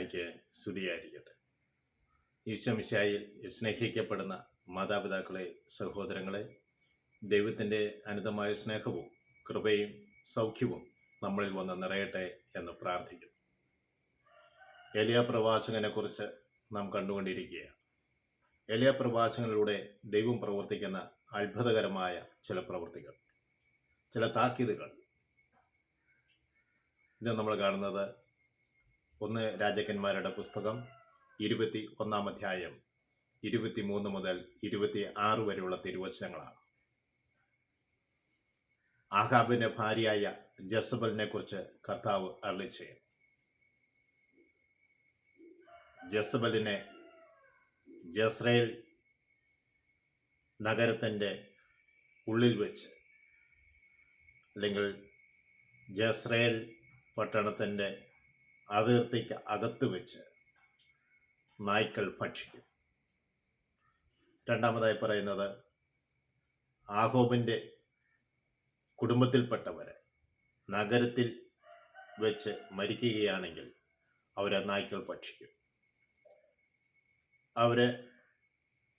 മിശിഹായ്ക്ക് സ്തുതിയായിരിക്കട്ടെ. ഈശോ മിശിഹായിൽ സ്നേഹിക്കപ്പെടുന്ന മാതാപിതാക്കളെ, സഹോദരങ്ങളെ, ദൈവത്തിൻ്റെ അനന്തമായ സ്നേഹവും കൃപയും സൗഖ്യവും നമ്മളിൽ വന്ന് നിറയട്ടെ എന്ന് പ്രാർത്ഥിക്കുന്നു. എലിയ പ്രവാചകനെ കുറിച്ച് നാം കണ്ടുകൊണ്ടിരിക്കുകയാണ്. എലിയ പ്രവാചകനിലൂടെ ദൈവം പ്രവർത്തിക്കുന്ന അത്ഭുതകരമായ ചില പ്രവൃത്തികൾ, ചില താക്കീതുകൾ. ഇത് നമ്മൾ കാണുന്നത് 1 രാജാക്കന്മാരുടെ പുസ്തകം 21 അധ്യായം 23 മുതൽ 26 വരെയുള്ള തിരുവചനങ്ങളാണ്. ആഹാബിന്റെ ഭാര്യയായ ജസബലിനെ കുറിച്ച് കർത്താവ് അരുളിച്ചെയ്യുന്നു. ജസബലിനെ ജസ്രയേൽ നഗരത്തിൻ്റെ ഉള്ളിൽ വെച്ച്, അല്ലെങ്കിൽ ജസ്രയേൽ പട്ടണത്തിൻ്റെ അതിർത്തിക്ക് അകത്ത് വെച്ച് നായ്ക്കൾ ഭക്ഷിക്കും. രണ്ടാമതായി പറയുന്നത്, ആഹോബിൻ്റെ കുടുംബത്തിൽപ്പെട്ടവരെ നഗരത്തിൽ വെച്ച് മരിക്കുകയാണെങ്കിൽ അവരെ നായ്ക്കൾ ഭക്ഷിക്കും. അവര്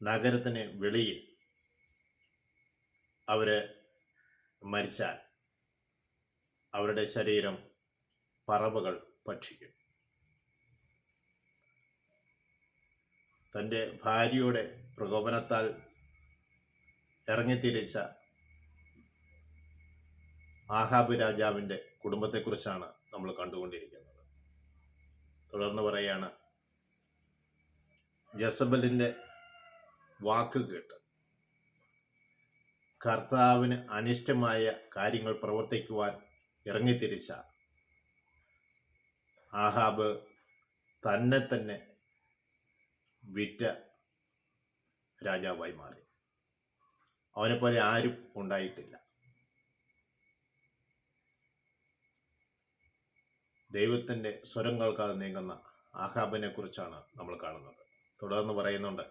നഗരത്തിന് വെളിയിൽ അവര് മരിച്ചാൽ അവരുടെ ശരീരം പറവകൾ ഭക്ഷിക്കും. തൻ്റെ ഭാര്യയുടെ പ്രകോപനത്താൽ ഇറങ്ങിത്തിരിച്ച ആഹാബ് രാജാവിൻ്റെ കുടുംബത്തെക്കുറിച്ചാണ് നമ്മൾ കണ്ടുകൊണ്ടിരിക്കുന്നത്. തുടർന്ന് പറയാണ്, ജസബലിൻ്റെ വാക്ക് കേട്ട് കർത്താവിന് അനിഷ്ടമായ കാര്യങ്ങൾ പ്രവർത്തിക്കുവാൻ ഇറങ്ങിത്തിരിച്ച ആഹാബ് തന്നെ വിറ്റ രാജാവായി മാറി. അവനെപ്പോലെ ആരും ഉണ്ടായിട്ടില്ല. ദൈവത്തിൻ്റെ സ്വരം കേൾക്കാതെ നീങ്ങുന്ന ആഹാബിനെ കുറിച്ചാണ് നമ്മൾ കാണുന്നത്. തുടർന്ന് പറയുന്നുണ്ട്,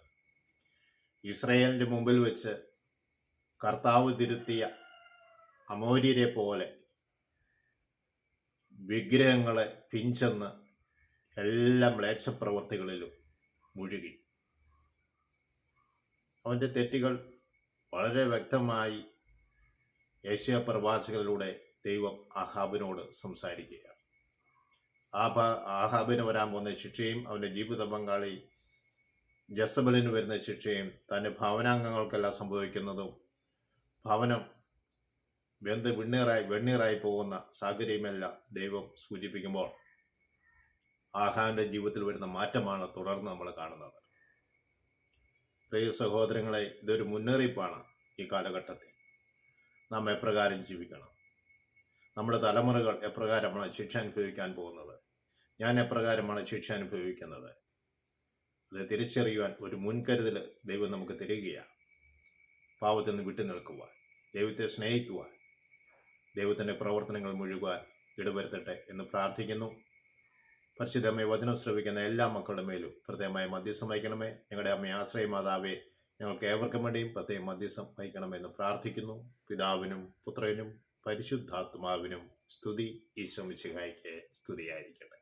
ഇസ്രായേലിൻ്റെ മുമ്പിൽ വെച്ച് കർത്താവ് തിരുത്തിയ അമോര്യരെ പോലെ വിഗ്രഹങ്ങളെ പിഞ്ചെന്ന് എല്ലാ മ്ലേച്ഛപ്രവർത്തികളിലും മുഴുകി. അവൻ്റെ തെറ്റുകൾ വളരെ വ്യക്തമായി യെശയ്യാ പ്രവാചകനിലൂടെ ദൈവം ആഹാബിനോട് സംസാരിക്കുകയാണ്. ആഹാബിന് വരാൻ പോകുന്ന ശിക്ഷയും അവൻ്റെ ജീവിത പങ്കാളി ജസബലിന് വരുന്ന ശിക്ഷയും തൻ്റെ ഭവനാംഗങ്ങൾക്കെല്ലാം സംഭവിക്കുന്നതും ഭവനം വെണ്ണീറായി പോകുന്ന സാഹചര്യമെല്ലാം ദൈവം സൂചിപ്പിക്കുമ്പോൾ ആഹാബിൻ്റെ ജീവിതത്തിൽ വരുന്ന മാറ്റമാണ് തുടർന്ന് നമ്മൾ കാണുന്നത്. പ്രിയ സഹോദരങ്ങളെ, ഇതൊരു മുന്നറിയിപ്പാണ്. ഈ കാലഘട്ടത്തിൽ നാം എപ്രകാരം ജീവിക്കണം, നമ്മുടെ തലമുറകൾ എപ്രകാരമാണ് ശിക്ഷ അനുഭവിക്കാൻ പോകുന്നത്, ഞാൻ എപ്രകാരമാണ് ശിക്ഷ അനുഭവിക്കുന്നത്, അത് തിരിച്ചറിയുവാൻ ഒരു മുൻകരുതൽ ദൈവം നമുക്ക് തരികയാണ്. പാപത്തിൽ നിന്ന് വിട്ടു നിൽക്കുവാൻ, ദൈവത്തെ സ്നേഹിക്കുവാൻ, ദൈവത്തിൻ്റെ പ്രവർത്തനങ്ങൾ മുഴുകുവാൻ ഇടവരുത്തട്ടെ എന്ന് പ്രാർത്ഥിക്കുന്നു. പരിശുദ്ധമായ വചനം ശ്രവിക്കുന്ന എല്ലാ മക്കളുടെ മേലും പ്രത്യേകമായി മധ്യസ്ഥം വഹിക്കണമേ. ഞങ്ങളുടെ അമ്മയെ ആശ്രയമാതാവേ, ഞങ്ങൾക്ക് ഏവർക്കും വേണ്ടിയും പ്രത്യേകം മധ്യസ്ഥം വഹിക്കണമെന്ന് പ്രാർത്ഥിക്കുന്നു. പിതാവിനും പുത്രനും പരിശുദ്ധാത്മാവിനും സ്തുതി. ഈശോ മിശിഹായ്ക്ക് സ്തുതിയായിരിക്കട്ടെ.